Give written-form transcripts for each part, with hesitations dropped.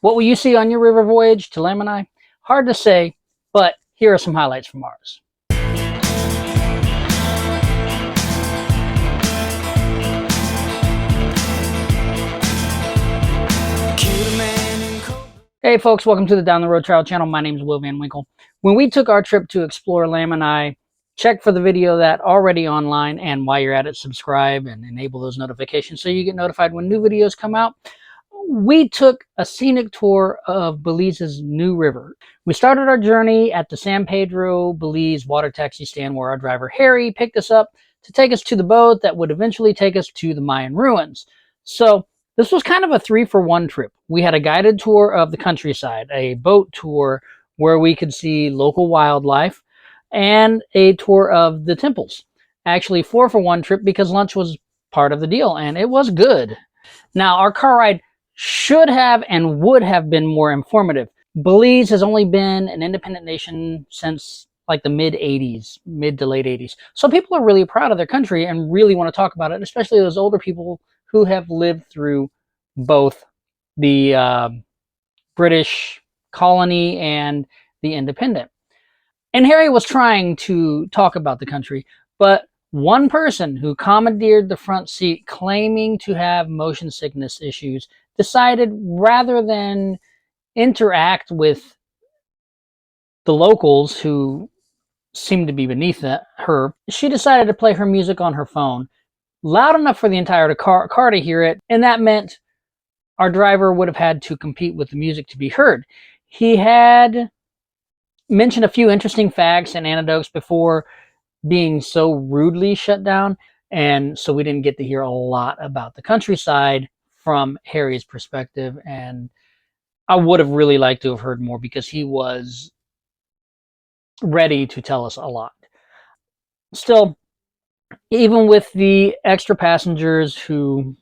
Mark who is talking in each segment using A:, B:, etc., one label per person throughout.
A: What will you see on your river voyage to Lamanai? Hard to say, but here are some highlights from ours. Hey folks, welcome to the Down the Road Travel channel. My name is Will Van Winkle. When we took our trip to explore Lamanai, check for the video that already online, and while you're at it, subscribe and enable those notifications so you get notified when new videos come out. We took a scenic tour of Belize's New River. We started our journey at the San Pedro, Belize water taxi stand where our driver Harry picked us up to take us to the boat that would eventually take us to the Mayan ruins. So this was kind of a 3-for-1 trip. We had a guided tour of the countryside, a boat tour where we could see local wildlife, and a tour of the temples. Actually, 4-for-1 trip because lunch was part of the deal, and it was good. Now, our car ride should have and would have been more informative. Belize has only been an independent nation since like the mid to late 80s. So people are really proud of their country and really want to talk about it, especially those older people who have lived through both the British colony and the independent. And Harry was trying to talk about the country, but one person who commandeered the front seat claiming to have motion sickness issues decided rather than interact with the locals who seemed to be beneath her, she decided to play her music on her phone loud enough for the entire car to hear it, and that meant our driver would have had to compete with the music to be heard. He had mentioned a few interesting facts and anecdotes before being so rudely shut down, and so we didn't get to hear a lot about the countryside from Harry's perspective, and I would have really liked to have heard more because he was ready to tell us a lot. Still, even with the extra passengers who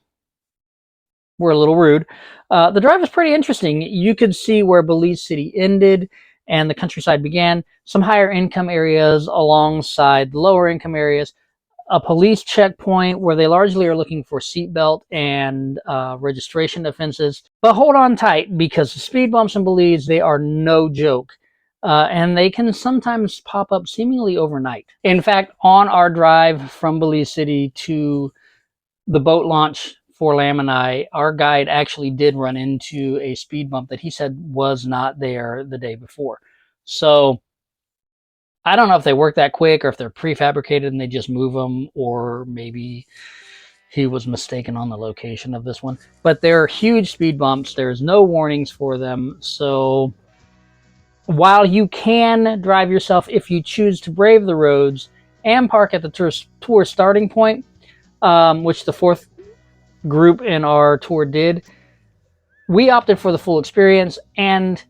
A: were a little rude, the drive was pretty interesting. You could see where Belize City ended and the countryside began, some higher income areas alongside the lower income areas, a police checkpoint where they largely are looking for seatbelt and registration offenses. But hold on tight, because the speed bumps in Belize, they are no joke. And they can sometimes pop up seemingly overnight. In fact, on our drive from Belize City to the boat launch for Lamanai, our guide actually did run into a speed bump that he said was not there the day before. So I don't know if they work that quick or if they're prefabricated and they just move them, or maybe he was mistaken on the location of this one. But they're huge speed bumps. There's no warnings for them. So while you can drive yourself if you choose to brave the roads and park at the tour starting point, which the fourth group in our tour did, we opted for the full experience, and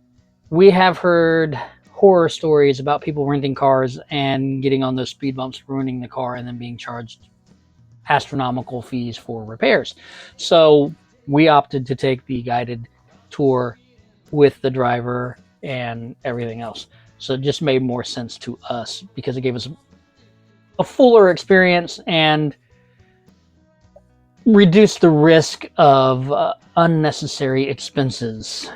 A: we have heard horror stories about people renting cars and getting on those speed bumps, ruining the car, and then being charged astronomical fees for repairs. So we opted to take the guided tour with the driver and everything else. So it just made more sense to us because it gave us a fuller experience and reduce the risk of unnecessary expenses.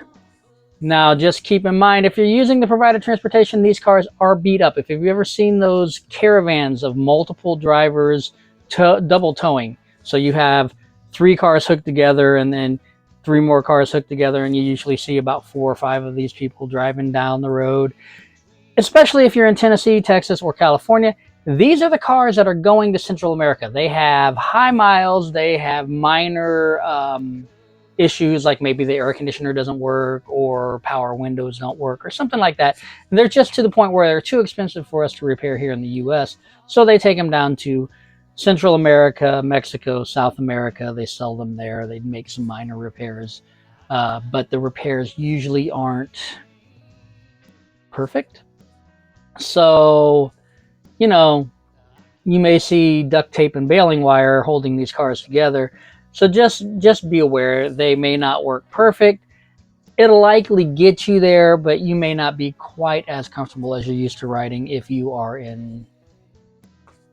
A: Now, just keep in mind, if you're using the provided transportation, these cars are beat up. If you've ever seen those caravans of multiple drivers double towing, so you have 3 cars hooked together and then 3 more cars hooked together, and you usually see about 4 or 5 of these people driving down the road. Especially if you're in Tennessee, Texas, or California, these are the cars that are going to Central America. They have high miles, they have minor issues, like maybe the air conditioner doesn't work or power windows don't work or something like that. And they're just to the point where they're too expensive for us to repair here in the US. So they take them down to Central America, Mexico, South America. They sell them there. They make some minor repairs. But the repairs usually aren't perfect. So, you know, you may see duct tape and baling wire holding these cars together. So just be aware, they may not work perfect. It'll likely get you there, but you may not be quite as comfortable as you're used to riding if you are in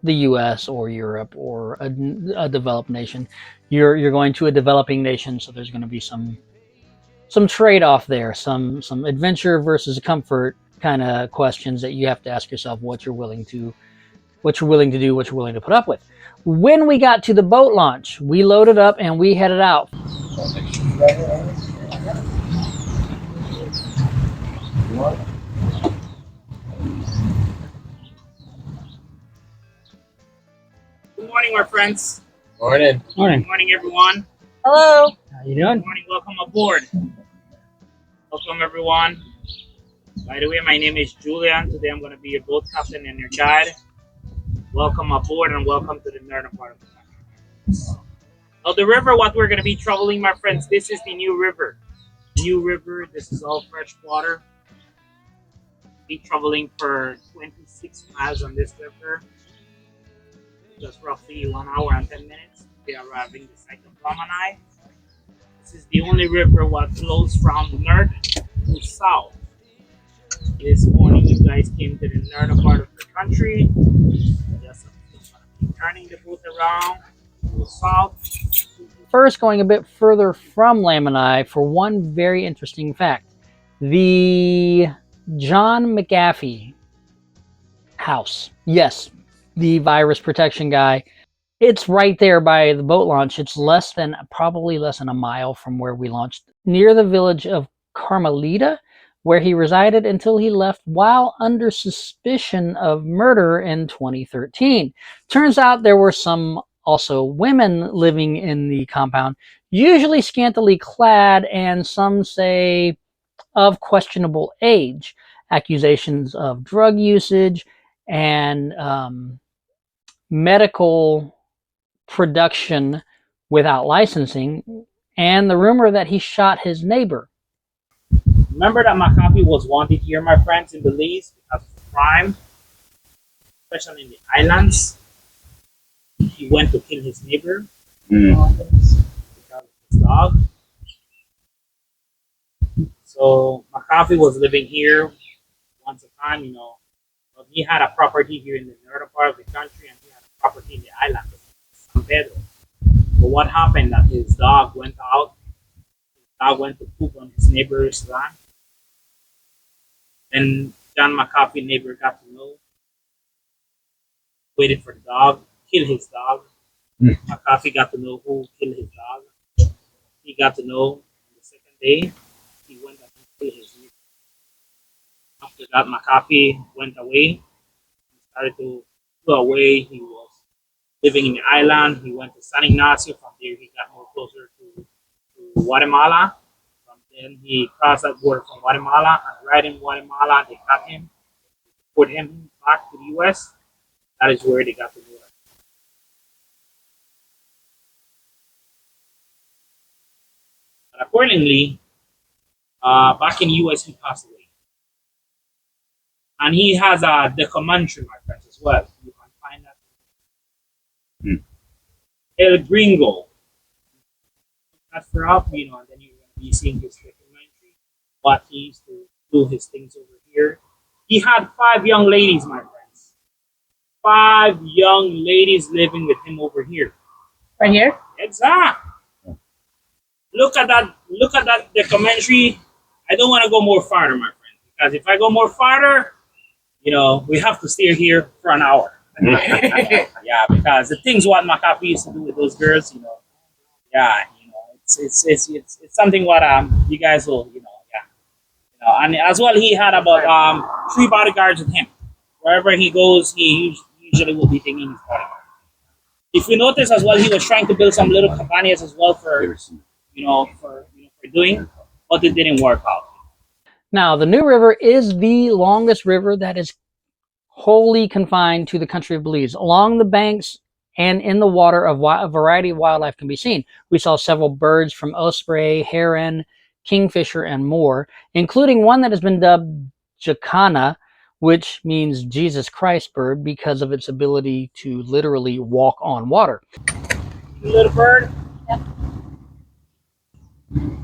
A: the US or Europe or a developed nation. You're going to a developing nation, so there's going to be some some trade-off there, some adventure versus comfort kind of questions that you have to ask yourself what you're willing to do, what you're willing to put up with. When we got to the boat launch, we loaded up and we headed out.
B: Good morning, my friends.
C: Morning.
A: Morning.
B: Good morning, everyone.
D: Hello.
A: How you doing?
B: Good morning. Welcome aboard. Welcome, everyone. By the way, my name is Julian. Today, I'm going to be your boat captain and your guide. Welcome aboard and welcome to the northern part of the country. Now, the river, what we're going to be traveling, my friends, this is the New River. New River, this is all fresh water. Be traveling for 26 miles on this river. Just roughly 1 hour and 10 minutes. We are arriving the site of Lamanai. This is the only river what flows from north to south. This morning, you guys came to the northern part of the country. Just turning the boat around to the south.
A: First, going a bit further from Lamanai for one very interesting fact. The John McAfee house. Yes, the virus protection guy. It's right there by the boat launch. It's probably less than a mile from where we launched, near the village of Carmelita, where he resided until he left while under suspicion of murder in 2013. Turns out there were some also women living in the compound, usually scantily clad, and some say of questionable age. Accusations of drug usage and medical production without licensing, and the rumor that he shot his neighbor.
B: Remember that McAfee was wanted here, my friends, in Belize because of crime, especially in the islands. He went to kill his neighbor because of his dog. So McAfee was living here once a time, but he had a property here in the northern part of the country, and he had a property in the island of San Pedro. But what happened that his dog went out. His dog went to poop on his neighbor's land. And John McAfee neighbor got to know, waited for the dog, killed his dog. McAfee got to know who killed his dog. He got to know on the second day, he went and killed his neighbor. After that, McAfee went away. He started to go away. He was living in the island. He went to San Ignacio. From there, he got more closer to Guatemala. From then, he crossed that border from Guatemala. And right in Guatemala, they got him, put him back to the U.S. That is where they got to know him. But accordingly, back in the U.S., he passed away. And he has a documentary, my friends, as well. You can find that. El Gringo. That's for up, and then you're going to be seeing his documentary, what he used to do his things over here. He had 5 young ladies, my friends. 5 young ladies living with him over here.
D: Right here?
B: Exactly. Look at that documentary. I don't want to go more farther, my friend, because if I go more farther, we have to stay here for an hour. Yeah, because the things what McAfee used to do with those girls, it's something what you guys will, and as well he had about 3 bodyguards with him. Wherever he goes, he usually will be taking his bodyguard. If you notice as well, he was trying to build some little cabanas as well for doing, but it didn't work out.
A: Now, the New River is the longest river that is wholly confined to the country of Belize. Along the banks and in the water, a variety of wildlife can be seen. We saw several birds from osprey, heron, kingfisher, and more, including one that has been dubbed Jacana, which means Jesus Christ bird because of its ability to literally walk on water.
B: Little bird? Yep.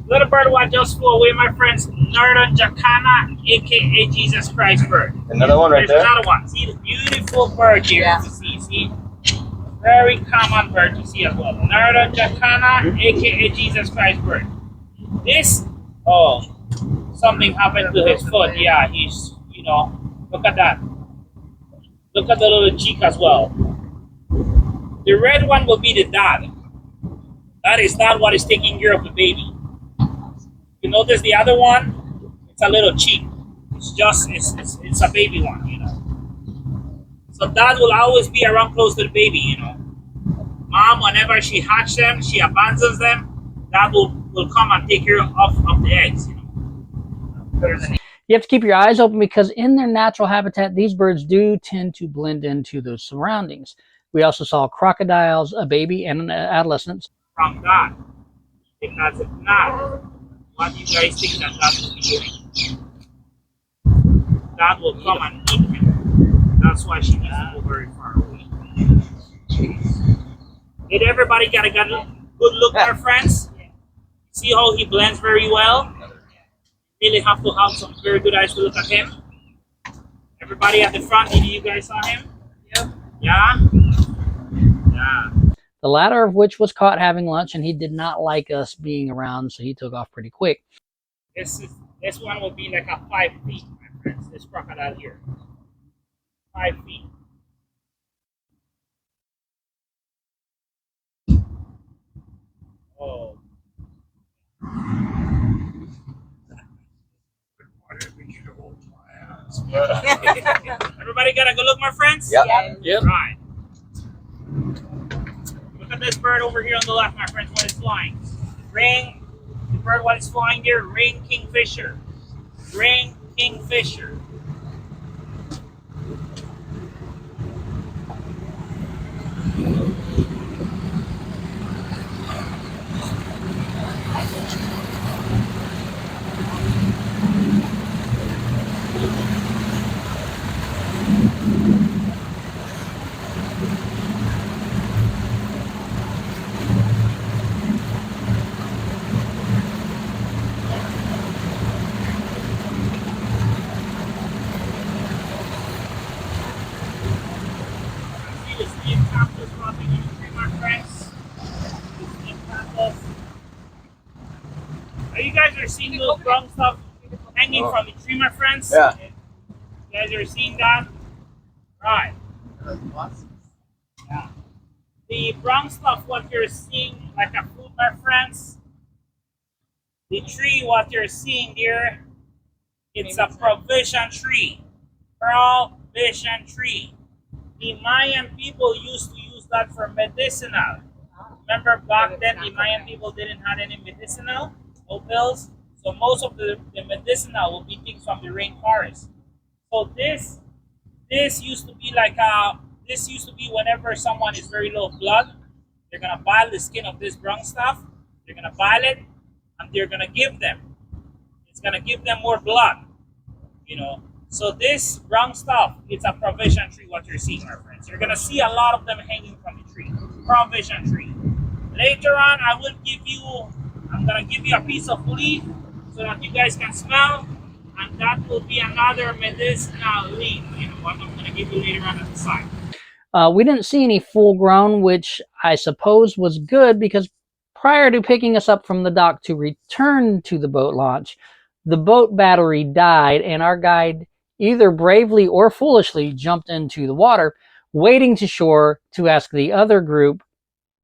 B: Little bird what just flew away, my friends. Northern Jacana, aka Jesus Christ bird.
C: Another one right
B: There's
C: there.
B: another one. See the beautiful bird here to see. Very common bird to see as well. Northern Jacana, aka Jesus Christ bird. This Oh, something happened to his foot. Yeah, he's, look at that. Look at the little cheek as well. The red one will be the dad. That is not what is taking care of the baby. You notice the other one? It's a little cheek. It's a baby one. So dad will always be around close to the baby. Mom, whenever she hatches them, she abandons them. Dad will come and take care of the eggs.
A: You have to keep your eyes open because in their natural habitat, these birds do tend to blend into those surroundings. We also saw crocodiles, a baby, and an adolescent.
B: From that, because if not, what do you guys think that will be doing? That will come and eat him. That's why she needs to go very far away. Did everybody get a good look, my friends? See how he blends very well? Really have to have some very good eyes to look at him. Everybody at the front, did you guys saw him? Yep. Yeah? Yeah.
A: The latter of which was caught having lunch, and he did not like us being around, so he took off pretty quick.
B: This one will be like a 5 feet, my friends. This crocodile here. 5 feet. Oh. Everybody got a good look, my friends?
D: Yep.
A: Yep.
B: Right. Look at this bird over here on the left, my friends, what is flying. The bird what is flying there, ring kingfisher. Ring kingfisher. You guys are seeing those brown stuff hanging from the tree, my friends?
C: Yeah.
B: You guys are seeing that? Right. Yeah. The brown stuff, what you're seeing, like a fruit, my friends, the tree, what you're seeing here, it's a provision tree. Provision tree. The Mayan people used to use that for medicinal. Remember back then the Mayan people didn't have any medicinal, no pills. So most of the medicinal will be things from the rainforest. So this used to be whenever someone is very low blood, they're gonna boil the skin of this brown stuff, they're gonna boil it, and they're gonna give them. It's gonna give them more blood. So this brown stuff, it's a provision tree, what you're seeing, my friends. You're gonna see a lot of them hanging from the tree. Provision tree. Later on, I'm gonna give you a piece of leaf so that you guys can smell, and that will be another medicinal leaf, what I'm gonna give you later on at the side.
A: We didn't see any full grown, which I suppose was good because prior to picking us up from the dock to return to the boat launch, the boat battery died and our guide either bravely or foolishly jumped into the water, wading to shore to ask the other group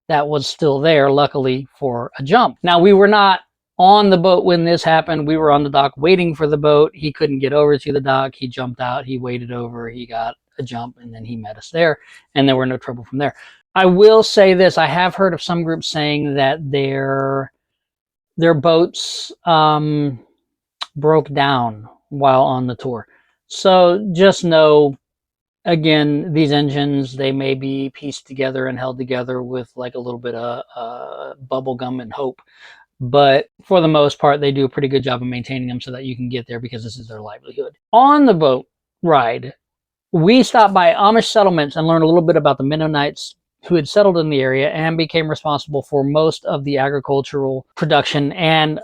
A: that was still there, luckily, for a jump. Now, we were not on the boat when this happened. We were on the dock waiting for the boat. He couldn't get over to the dock. He jumped out. He waded over. He got a jump, and then he met us there, and there were no trouble from there. I will say this. I have heard of some groups saying that their boats broke down while on the tour. So just know, again, these engines, they may be pieced together and held together with like a little bit of bubble gum and hope. But for the most part, they do a pretty good job of maintaining them so that you can get there because this is their livelihood. On the boat ride, we stopped by Amish settlements and learned a little bit about the Mennonites who had settled in the area and became responsible for most of the agricultural production. And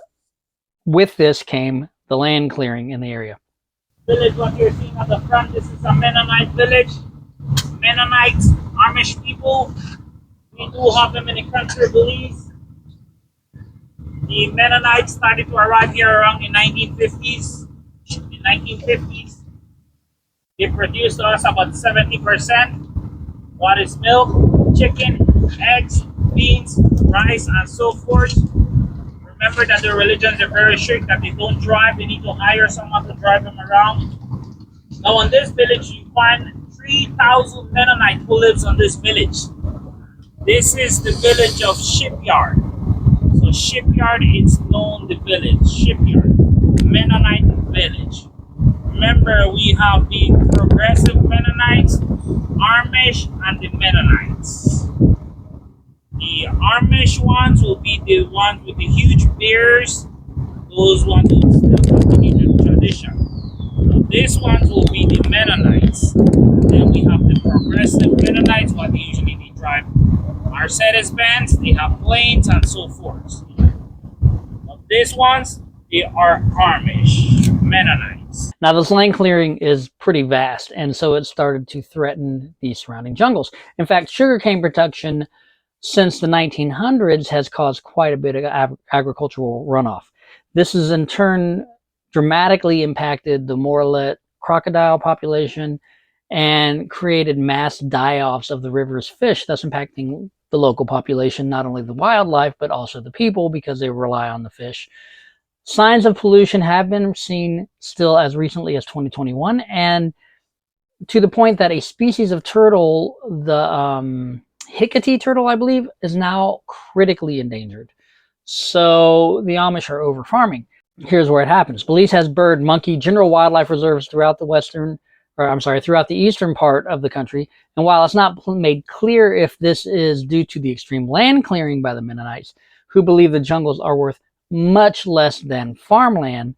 A: with this came the land clearing in the area.
B: Village, what you're seeing at the front, this is a Mennonite village. Mennonites, Amish people. We do have them in the country of Belize. The Mennonites started to arrive here around the 1950s. In the 1950s, they produced to us about 70%. What is milk, chicken, eggs, beans, rice, and so forth. Remember that the religions are very strict, that they don't drive, they need to hire someone to drive them around. Now in this village you find 3,000 Mennonites who lives on this village. This is the village of Shipyard. So Shipyard is known the village. Shipyard. Mennonite village. Remember we have the progressive Mennonites, Amish, and the Mennonites. The Amish ones will be the ones with the huge beards. Those ones will still continue the tradition. Now, these ones will be the Mennonites. And then we have the progressive Mennonites, what they usually they drive Mercedes Benz, they have planes and so forth. Now, these ones, they are Amish Mennonites.
A: Now, this land clearing is pretty vast, and so it started to threaten the surrounding jungles. In fact, sugarcane production since the 1900s has caused quite a bit of agricultural runoff. This has in turn dramatically impacted the morelet crocodile population and created mass die-offs of the river's fish, thus impacting the local population, not only the wildlife, but also the people because they rely on the fish. Signs of pollution have been seen still as recently as 2021, and to the point that a species of turtle, the Hickory turtle, I believe, is now critically endangered. So the Amish are over farming. Here's where it happens. Belize has bird, monkey, general wildlife reserves throughout throughout the eastern part of the country. And while it's not made clear if this is due to the extreme land clearing by the Mennonites, who believe the jungles are worth much less than farmland,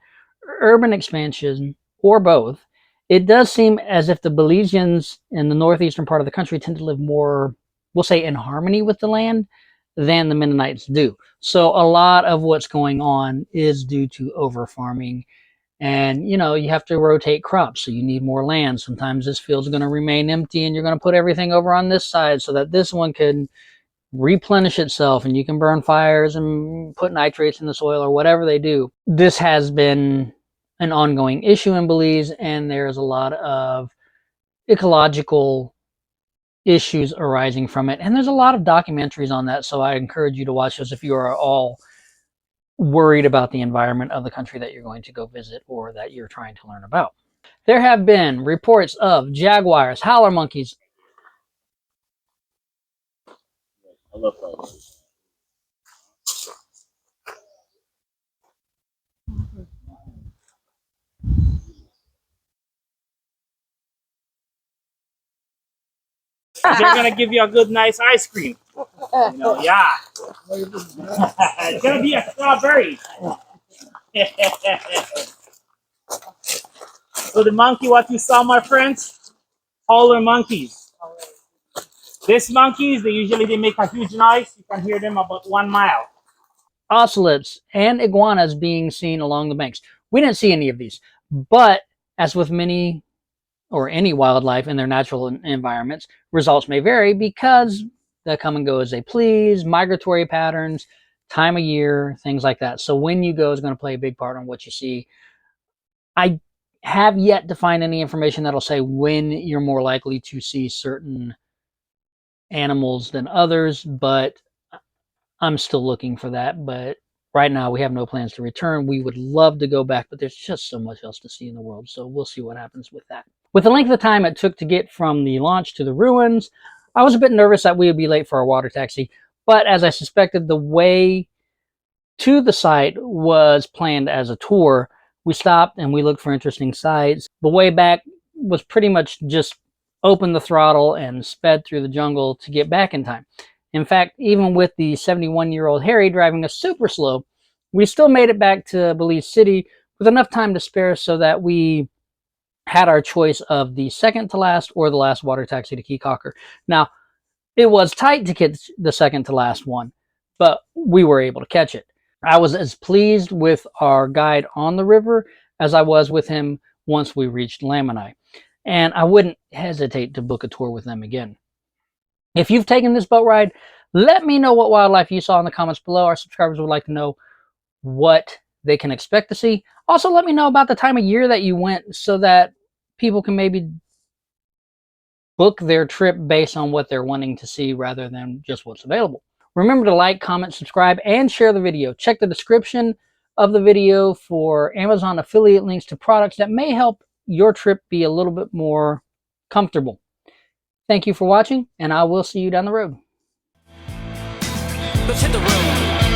A: urban expansion, or both, it does seem as if the Belizeans in the northeastern part of the country tend to live more, we'll say, in harmony with the land than the Mennonites do. So a lot of what's going on is due to over farming. And you have to rotate crops, so you need more land. Sometimes this field's going to remain empty and you're going to put everything over on this side so that this one can replenish itself and you can burn fires and put nitrates in the soil or whatever they do. This has been an ongoing issue in Belize, and there's a lot of ecological issues arising from it. And there's a lot of documentaries on that, so I encourage you to watch those if you are all worried about the environment of the country that you're going to go visit or that you're trying to learn about. There have been reports of jaguars, howler monkeys.
B: I love those. They're gonna give you a good, nice ice cream. Yeah. It's gonna be a strawberry. So the monkey, what you saw, my friends, howler monkeys. These monkeys, they make a huge noise. You can hear them about 1 mile.
A: Ocelots and iguanas being seen along the banks. We didn't see any of these, but as with many or any wildlife in their natural environments, results may vary because they come and go as they please, migratory patterns, time of year, things like that. So when you go is going to play a big part on what you see. I have yet to find any information that'll say when you're more likely to see certain animals than others, but I'm still looking for that. But right now we have no plans to return. We would love to go back, but there's just so much else to see in the world. So we'll see what happens with that. With the length of time it took to get from the launch to the ruins, I was a bit nervous that we would be late for our water taxi. But as I suspected, the way to the site was planned as a tour. We stopped and we looked for interesting sights. The way back was pretty much just open the throttle and sped through the jungle to get back in time. In fact, even with the 71-year-old Harry driving us super slow, we still made it back to Belize City with enough time to spare so that we had our choice of the second to last or the last water taxi to Key Cocker. Now, it was tight to get the second to last one, but we were able to catch it. I was as pleased with our guide on the river as I was with him once we reached Lamanai, and I wouldn't hesitate to book a tour with them again. If you've taken this boat ride, let me know what wildlife you saw in the comments below. Our subscribers would like to know what they can expect to see. Also, let me know about the time of year that you went so that people can maybe book their trip based on what they're wanting to see rather than just what's available. Remember to like, comment, subscribe, and share the video. Check the description of the video for Amazon affiliate links to products that may help your trip be a little bit more comfortable. Thank you for watching, and I will see you down the road.
C: Let's hit the road.